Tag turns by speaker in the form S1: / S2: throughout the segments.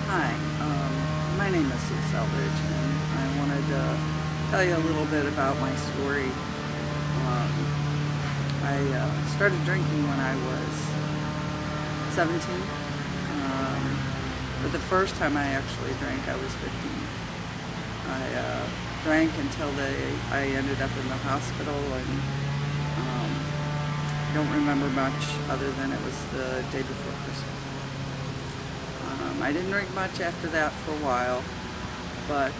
S1: Hi, my name is Sue Selvage, and I wanted to tell you a little bit about my story. I started drinking when I was 17, but the first time I actually drank, I was 15. I drank until I ended up in the hospital, and I don't remember much other than it was the day before Christmas. I didn't drink much after that for a while, but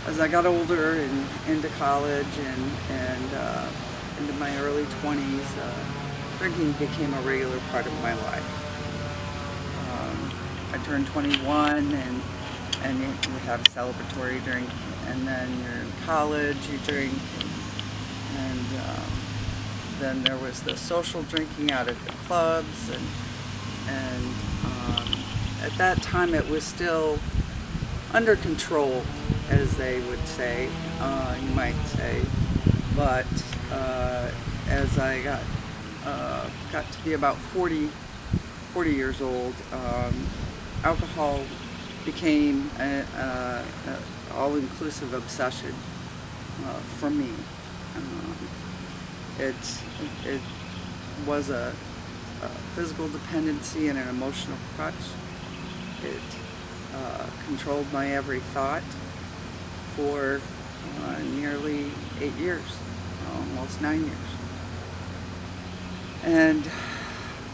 S1: as I got older and into college and into my early 20s, drinking became a regular part of my life. I turned 21 and you have a celebratory drink, and then you're in college, you drink, and then there was the social drinking out at the clubs, and at that time it was still under control, as they would say, you might say, but as I got to be about 40 years old, alcohol became an all-inclusive obsession for me. It was a physical dependency and an emotional crutch. It controlled my every thought for nearly 8 years, almost 9 years. And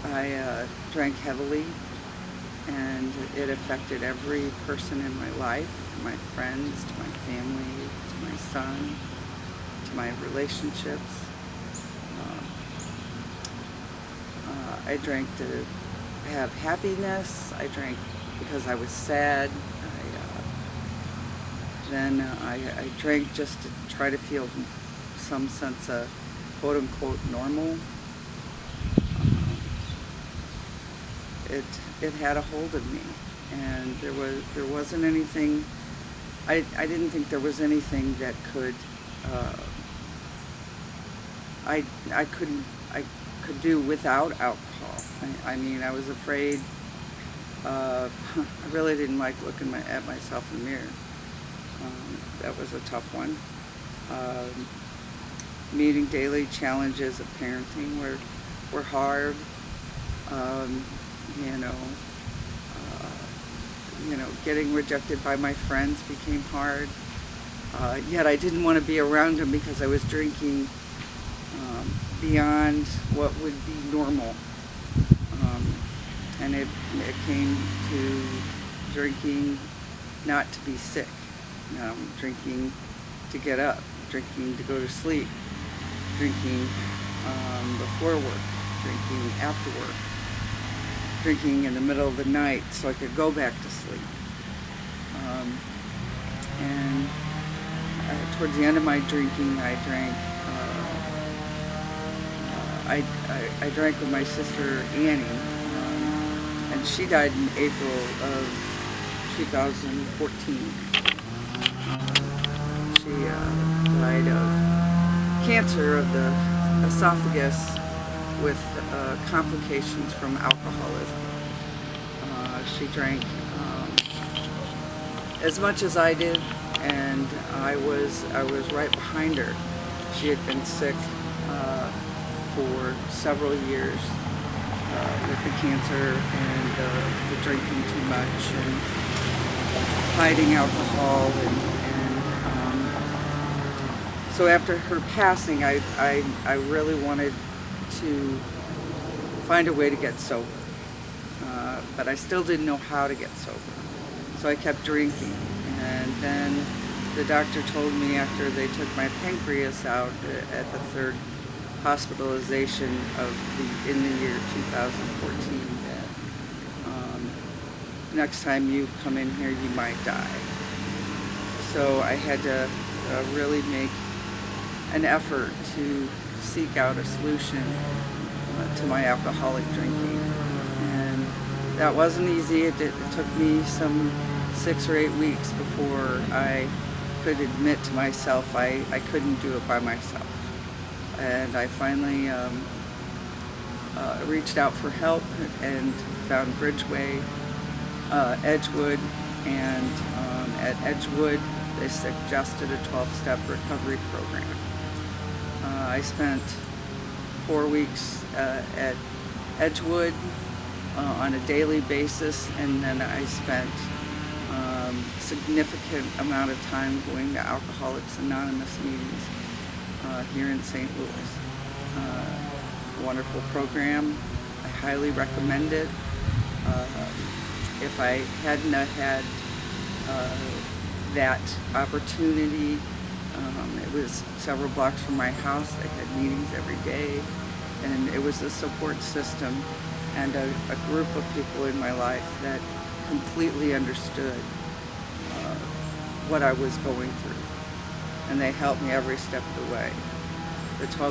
S1: I drank heavily, and it affected every person in my life, my friends, to my family, to my son, to my relationships. I drank to have happiness. I drank because I was sad. I drank just to try to feel some sense of quote-unquote normal. It had a hold of me, and there wasn't anything. I didn't think there was anything that could I could do without alcohol. I mean, I was afraid. I really didn't like looking at myself in the mirror. That was a tough one. Meeting daily challenges of parenting were hard. Getting rejected by my friends became hard. Yet I didn't want to be around them because I was drinking beyond what would be normal. And it came to drinking not to be sick, drinking to get up, drinking to go to sleep, drinking before work, drinking after work, drinking in the middle of the night so I could go back to sleep. Towards the end of my drinking, I drank. I drank with my sister Annie, and she died in April of 2014. She died of cancer of the esophagus with complications from alcoholism. She drank as much as I did, and I was right behind her. She had been sick for several years with the cancer and the drinking too much and hiding alcohol, and so after her passing, I really wanted to find a way to get sober, but I still didn't know how to get sober. So I kept drinking, and then the doctor told me after they took my pancreas out at the third hospitalization in the year 2014 that next time you come in here you might die. So I had to really make an effort to seek out a solution to my alcoholic drinking, and that wasn't easy. It took me some 6 or 8 weeks before I could admit to myself I couldn't do it by myself. And I finally reached out for help and found Bridgeway Edgewood, and at Edgewood they suggested a 12-step recovery program. I spent 4 weeks at Edgewood on a daily basis, and then I spent significant amount of time going to Alcoholics Anonymous meetings here in St. Louis. Wonderful program. I highly recommend it. If I hadn't had that opportunity, it was several blocks from my house. I had meetings every day, and it was a support system and a group of people in my life that completely understood what I was going through, and they helped me every step of the way. The 12